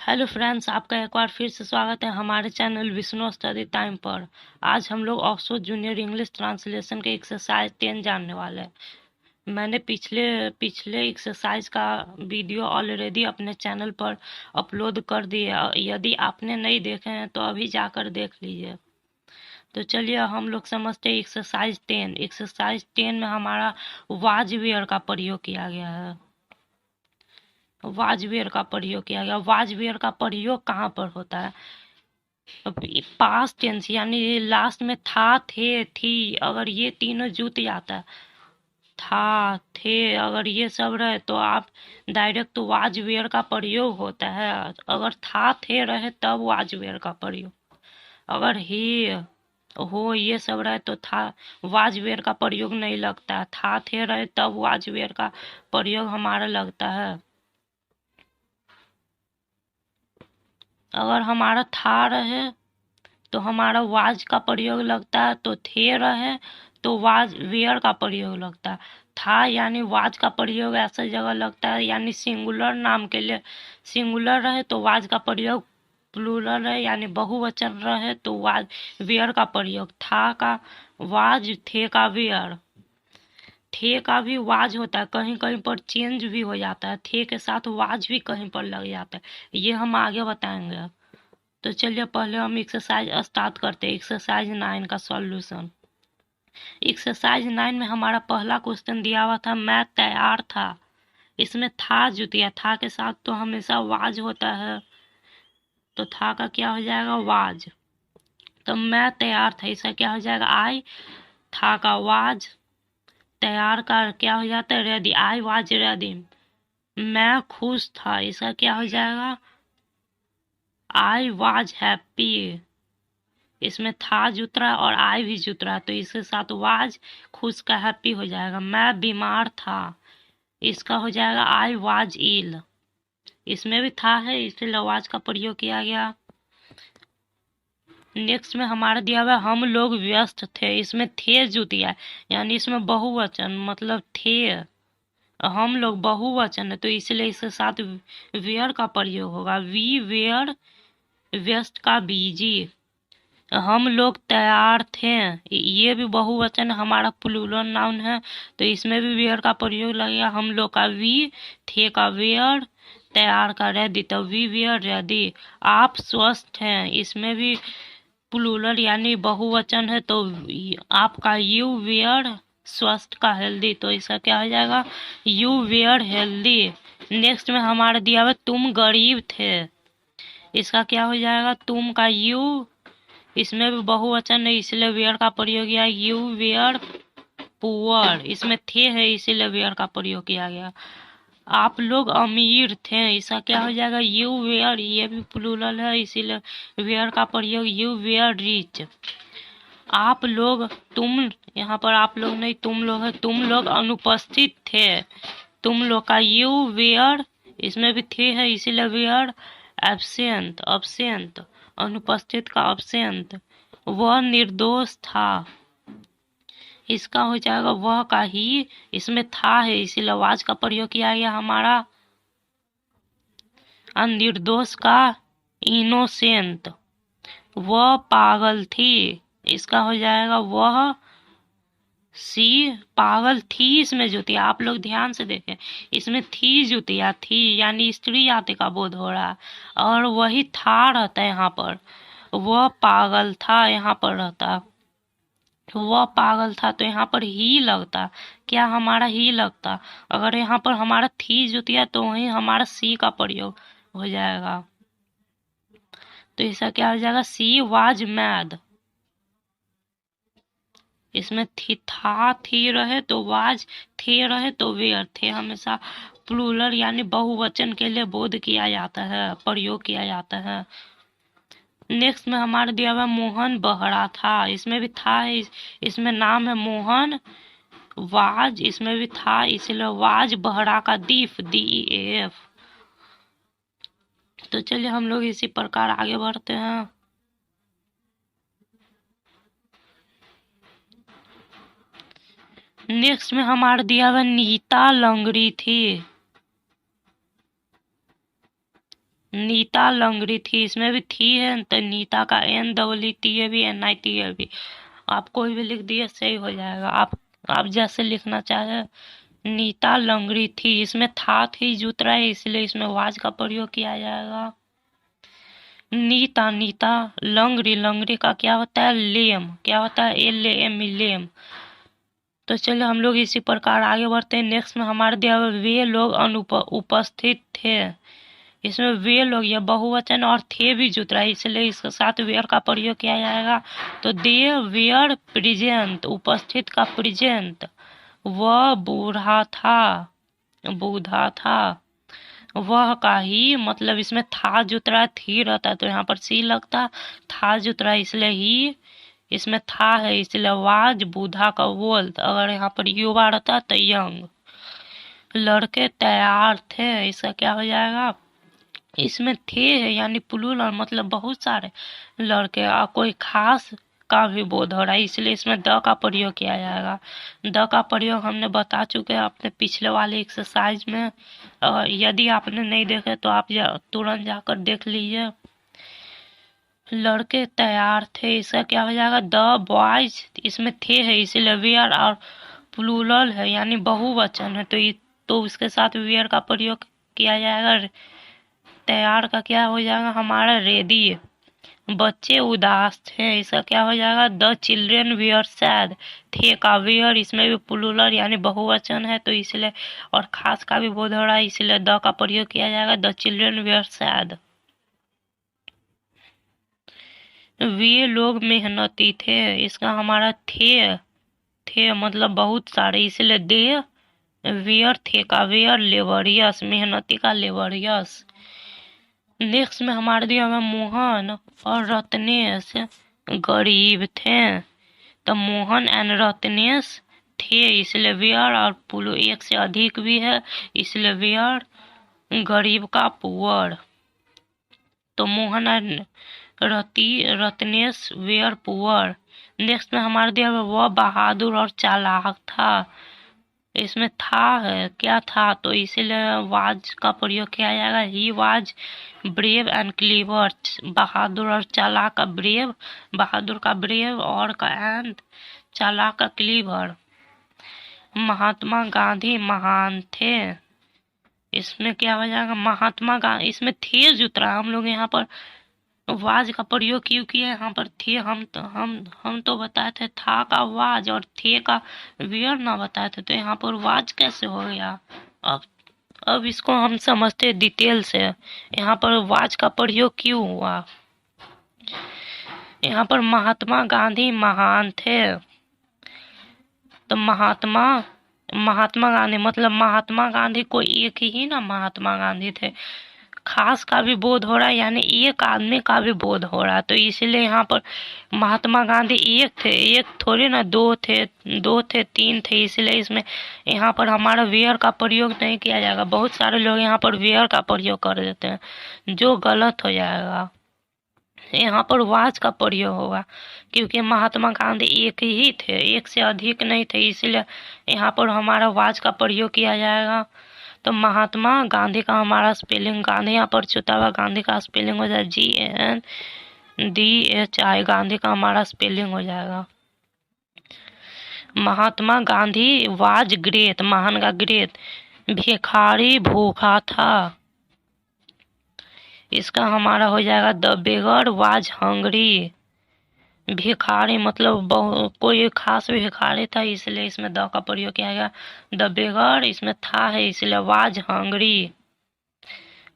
Hello friends, आपका एक बार फिर से स्वागत है हमारे चैनल विष्णु स्टडी टाइम पर। आज हम लोग ऑक्सफोर्ड जूनियर इंग्लिश ट्रांसलेशन के एक्सरसाइज 10 जानने वाले हैं। मैंने पिछले पिछले एक्सरसाइज का वीडियो ऑलरेडी अपने चैनल पर अपलोड कर दिया। यदि आपने नहीं देखे हैं तो अभी जाकर देख लीजिए। तो चलिए हम लोग समझते हैं एक्सरसाइज 10। एक्सरसाइज 10 में हमारा वाज वेयर का प्रयोग किया गया है। वाजवेयर का प्रयोग किया गया। वाजवेयर का प्रयोग कहाँ पर होता है? पास्ट टेंस यानी लास्ट में था, थे, थी, अगर ये तीनों जुट जाता है, था, थे, अगर ये सब रहे तो आप डायरेक्ट तो वाजवेयर का प्रयोग होता है। अगर था, थे रहे तब वाजवेयर का प्रयोग। अगर ही, हो, ये सब रहे तो था, वाजवेयर का प्रयोग नहीं लगता है। था, थे रहे तब वाजवेयर का प्रयोग हमारा लगता है। अगर हमारा था रहे तो हमारा वाज का प्रयोग लगता है, तो थे रहे तो वाज वेयर का प्रयोग लगता है। था यानी वाज का प्रयोग ऐसा जगह लगता है, यानी सिंगुलर नाम के लिए सिंगुलर रहे तो वाज का प्रयोग प्लूरल रहे यानी बहुवचन रहे तो वाज वेयर का प्रयोग। था का वाज, थे का वेयर। थे का भी वाज होता है, कहीं कहीं पर चेंज भी हो जाता है, थे के साथ वाज भी कहीं पर लग जाता है, ये हम आगे बताएंगे। तो चलिए पहले हम एक्सरसाइज स्टार्ट करते हैं। एक्सरसाइज 9 का सॉल्यूशन। एक्सरसाइज 9 में हमारा पहला क्वेश्चन दिया हुआ था, मैं तैयार था। इसमें था जुतिया, था के साथ तो हमेशा वाज होता है, तो था का क्या हो जाएगा? वाज। तो मैं तैयार था, इसका क्या हो जाएगा? आई। था का वाज। तैयार का क्या हो जाता है? रेडी। I was ready. मैं खुश था, इसका क्या हो जाएगा? I was happy. इसमें था जुतरा और आई भी जुतरा, तो इसके साथ वाज खुश का हैप्पी हो जाएगा। मैं बीमार था, इसका हो जाएगा आई वाज इल। इसमें भी था है, इसलिए वाज का प्रयोग किया गया। नेक्स्ट में हमारा दिया हुआ हम लोग व्यस्त थे, इसमें थे जुतिया यानी इसमें बहुवचन मतलब थे। हम लोग बहुवचन है तो इसलिए इसके साथ वेयर का प्रयोग होगा। वी वेयर, व्यस्त का बीजी। हम लोग तैयार थे, ये भी बहुवचन हमारा प्लूरल नाउन है तो इसमें भी वेयर का प्रयोग लगेगा। हम लोग का वी, थे का वेयर, तैयार का रेडी, तो वी वेयर रेडी। आप स्वस्थ हैं, इसमें भी प्लूरल यानी बहुवचन है तो आपका यू वेयर, स्वस्थ का हेल्दी, तो इसका क्या हो जाएगा? You where healthy. नेक्स्ट में हमारा दिया हुआ तुम गरीब थे, इसका क्या हो जाएगा? तुम का यू, इसमें भी बहुवचन है इसलिए वेयर का प्रयोग किया। यू वेयर पुअर, इसमें थे है इसीलिए वेयर का प्रयोग किया गया। आप लोग अमीर थे, इसका क्या हो जाएगा? यू वेयर, ये भी प्लूरल है इसीलिए वेयर का प्रयोग। You were rich. आप लोग, तुम, यहाँ पर आप लोग नहीं तुम लोग है, तुम लोग अनुपस्थित थे, तुम लोग का यू वेयर, इसमें भी थे है इसीलिए वेयर एब्सेंट। अब्सेंट अनुपस्थित का अब्सेंट। वह निर्दोष था, इसका हो जाएगा वह का ही, इसमें था है इसीलिए वाज का प्रयोग किया गया हमारा। निर्दोष का इनोसेंट। वह पागल थी, इसका हो जाएगा वह सी पागल थी। इसमें जुतिया आप लोग ध्यान से देखें, इसमें थी जुतिया, थी यानी स्त्री जाति का बोध हो रहा है और वही था रहता है यहाँ पर। वह पागल था यहाँ पर रहता, वह पागल था तो यहाँ पर ही लगता, क्या हमारा ही लगता। अगर यहाँ पर हमारा थी जुतिया तो वहीं हमारा सी का प्रयोग हो जाएगा, तो इसका क्या हो जाएगा? She was mad. इसमें थी, था, थी रहे तो वाज, थे रहे तो वेयर। थे हमेशा प्लूरल यानी बहुवचन के लिए बोध किया जाता है, प्रयोग किया जाता है। नेक्स्ट में हमारा दिया हुआ मोहन बहरा था, इसमें भी था है, इसमें नाम है मोहन। वाज, इसमें भी था इसलिए वाज बहरा का दीफ, DEAF। तो चलिए हम लोग इसी प्रकार आगे बढ़ते हैं। नेक्स्ट में हमारा दिया हुआ नीता लंगड़ी थी, नीता लंगड़ी थी, इसमें भी थी है तो नीता का NEET भी NIT भी, आप कोई भी लिख दिए सही हो जाएगा। आप जैसे लिखना चाहे। नीता लंगड़ी थी, इसमें था थी जुत रहा है, इसलिए इसमें वाज का प्रयोग किया जाएगा। नीता नीता लंगड़ी, लंगड़ी का क्या होता है लेम, क्या होता है LAM लेम। तो चलिए हम लोग इसी प्रकार आगे बढ़ते हैं। नेक्स्ट में हमारे दिया हुआ वे लोग उपस्थित थे, इसमें वे लोग यह बहुवचन और थे भी जुत रहा है, इसलिए इसके साथ वेयर का प्रयोग किया जाएगा। तो दे वेयर प्रेजेंट, उपस्थित का प्रेजेंट। वह बूढ़ा था, बूढ़ा था। वह का ही मतलब इसमें था जुत रहा है, थी रहता है तो यहाँ पर सी लगता, था जुत रहा है इसलिए ही इसमें था है, इसलिए वाज बूढ़ा का बोल्ट। अगर यहाँ पर युवा रहता तो यंग। लड़के तैयार थे, इसका क्या हो जाएगा, इसमें थे है यानी प्लूरल मतलब बहुत सारे लड़के, और कोई खास का भी बोध हो रहा है, इसलिए इसमें द का प्रयोग किया जाएगा। द का प्रयोग हमने बता चुके हैं अपने पिछले वाले एक्सरसाइज में, और यदि आपने नहीं देखे तो आप तुरंत जाकर देख लीजिए। लड़के तैयार थे, इसका क्या हो जाएगा, द बॉयज, इसमें थे है इसीलिए वेयर, और प्लूरल है यानी बहुवचन है तो उसके साथ वेयर का प्रयोग किया जाएगा। तैयार का क्या हो जाएगा हमारा रेडी। बच्चे उदास थे, इसका क्या हो जाएगा, द चिल्ड्रेन वेयर सैड। थे का वेयर, इसमें भी प्लूरल यानी बहुवचन है तो इसलिए, और खास का भी बोध हो रहा है इसलिए द का प्रयोग किया जाएगा, द चिल्ड्रेन वेयर सैड। वे लोग मेहनती थे, इसका हमारा थे मतलब बहुत सारे इसलिए दे वेयर, थे का वेयर लेबरियस, मेहनती का लेबरियस। नेक्स्ट में हमारे दिया हुआ मोहन और रत्नेश गरीब थे, तो मोहन एंड रत्नेश थे इसलिए वेयर, और पुलु एक से अधिक भी है इसलिए वेयर, गरीब का पुअर। तो Mohan and Ratnesh were poor. Next में हमारे दिया हुआ वह बहादुर और चालाक था, इसमें था है क्या था तो इसीलिए वाज का प्रयोग किया जाएगा। He was brave and clever, बहादुर और चालाक का ब्रेव, बहादुर का ब्रेव और का एंड चालाक का क्लीवर। महात्मा गांधी महान थे, इसमें क्या हो जाएगा महात्मा गांधी, इसमें थे जुतरा हम लोग यहाँ पर वाज का प्रयोग क्यों किया, यहाँ पर थे हम तो बताए थे था का वाज और थे का वेयर ना बताए थे, तो यहाँ पर वाज कैसे हो गया। अब अब इसको हम समझते डिटेल से, यहाँ पर वाज का प्रयोग क्यों हुआ। यहाँ पर महात्मा गांधी महान थे, तो महात्मा गांधी मतलब महात्मा गांधी कोई एक ही ना महात्मा गांधी थे, खास का भी बोध हो रहा है यानी एक आदमी का भी बोध हो रहा है, तो इसलिए यहाँ पर महात्मा गांधी एक थे, एक थोड़े ना दो थे तीन थे, इसलिए इसमें यहाँ पर हमारा वेयर का प्रयोग नहीं किया जाएगा। बहुत सारे लोग यहाँ पर वेयर का प्रयोग कर देते हैं जो गलत हो जाएगा, यहाँ पर वाज का प्रयोग होगा क्योंकि महात्मा गांधी एक ही थे, एक से अधिक नहीं थे, इसलिए यहाँ पर हमारा वाज का प्रयोग किया जाएगा। तो महात्मा गांधी का हमारा स्पेलिंग, गांधी यहाँ पर छुटा हुआ गांधी का स्पेलिंग हो जाएगा GANDHI, गांधी का हमारा स्पेलिंग हो जाएगा। महात्मा गांधी वाज ग्रेट, महान का ग्रेट। भिखारी भूखा था, इसका हमारा हो जाएगा द बेगर वाज हंग्री। भिखारी मतलब कोई खास भिखारी था इसलिए इसमें द का प्रयोग किया गया। द बेगर इसमें था है इसलिए वाज हंग्री।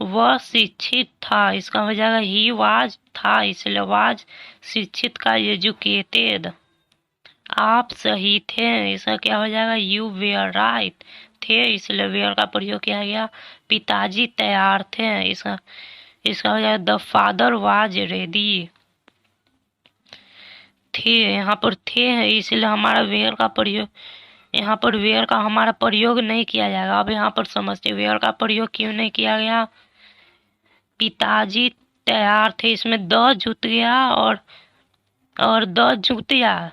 वह शिक्षित था, इसका हो जाएगा ही वाज था इसलिए वाज शिक्षित का एजुकेटेड। आप सही थे, इसका क्या हो जाएगा यू वेयर राइट, थे इसलिए वेयर का प्रयोग किया गया। पिताजी तैयार थे, इसका हो जाएगा द फादर वाज रेडी। थे यहाँ पर थे है इसलिए हमारा वेयर का प्रयोग, यहाँ पर वेयर का हमारा प्रयोग नहीं किया जाएगा। अब यहाँ पर समझते वेयर का प्रयोग क्यों नहीं किया गया। पिताजी तैयार थे, इसमें द जुट गया और द जुट गया,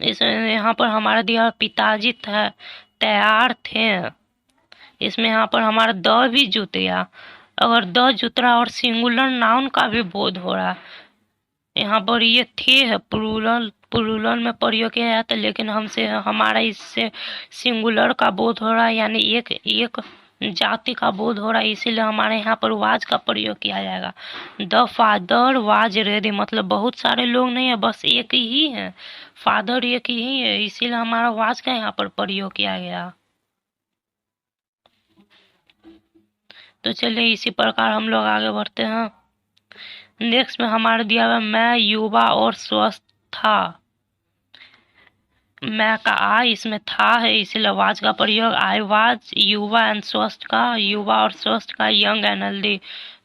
इसमें यहाँ पर हमारा दिया पिताजी था तैयार थे, इसमें यहाँ पर हमारा द भी जुट गया अगर द जुतरा और सिंगुलर नाउन का भी बोध हो रहा है। यहाँ पर ये थे है प्लूरल प्लूरल में प्रयोग किया जाता है, लेकिन हमसे हमारा इससे सिंगुलर का बोध हो रहा है, यानी एक एक जाति का बोध हो रहा है, इसीलिए हमारे यहाँ पर वाज का प्रयोग किया जाएगा। द फादर वाज रेडी, मतलब बहुत सारे लोग नहीं है, बस एक ही है, फादर एक ही है, इसीलिए हमारा वाज का यहाँ पर प्रयोग किया गया। तो चलिए इसी प्रकार हम लोग आगे बढ़ते हैं। नेक्स्ट में हमारा दिया हुआ मैं युवा और स्वस्थ था। मैं का आ इसमें था है, इसीलिए वाज का प्रयोग। आई वाज युवा एंड स्वस्थ का, युवा और स्वस्थ का यंग एंड हेल्दी,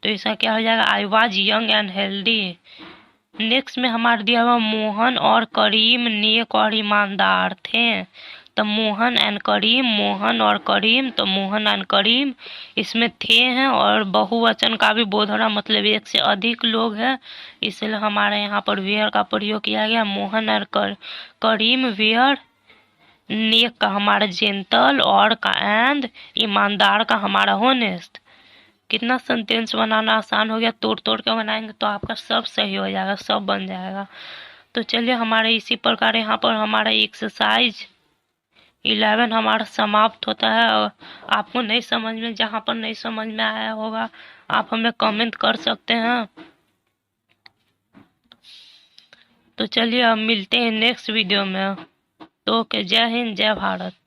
तो इसका क्या हो जाएगा, I was young and healthy. Next में हमारा दिया हुआ मोहन और करीम नेक और ईमानदार थे। तो मोहन एंड करीम, मोहन और करीम, तो मोहन एंड करीम इसमें थे हैं, और बहुवचन का भी बोध हो रहा, मतलब एक से अधिक लोग हैं, इसलिए हमारे यहाँ पर वेयर का प्रयोग किया गया। मोहन और करीम वेयर, नेक का हमारा जेंटल, और का एंड, ईमानदार का हमारा होनेस्ट। कितना सेंटेंस बनाना आसान हो गया, तोड़ तोड़ के बनाएंगे तो आपका सब सही हो जाएगा, सब बन जाएगा। तो चलिए हमारे इसी प्रकार यहाँ पर हमारा एक्सरसाइज 11 हमारा समाप्त होता है। और आपको नहीं समझ में, जहाँ पर नहीं समझ में आया होगा आप हमें कमेंट कर सकते हैं। तो चलिए अब मिलते हैं नेक्स्ट वीडियो में। तो ओके, जय हिंद जय भारत।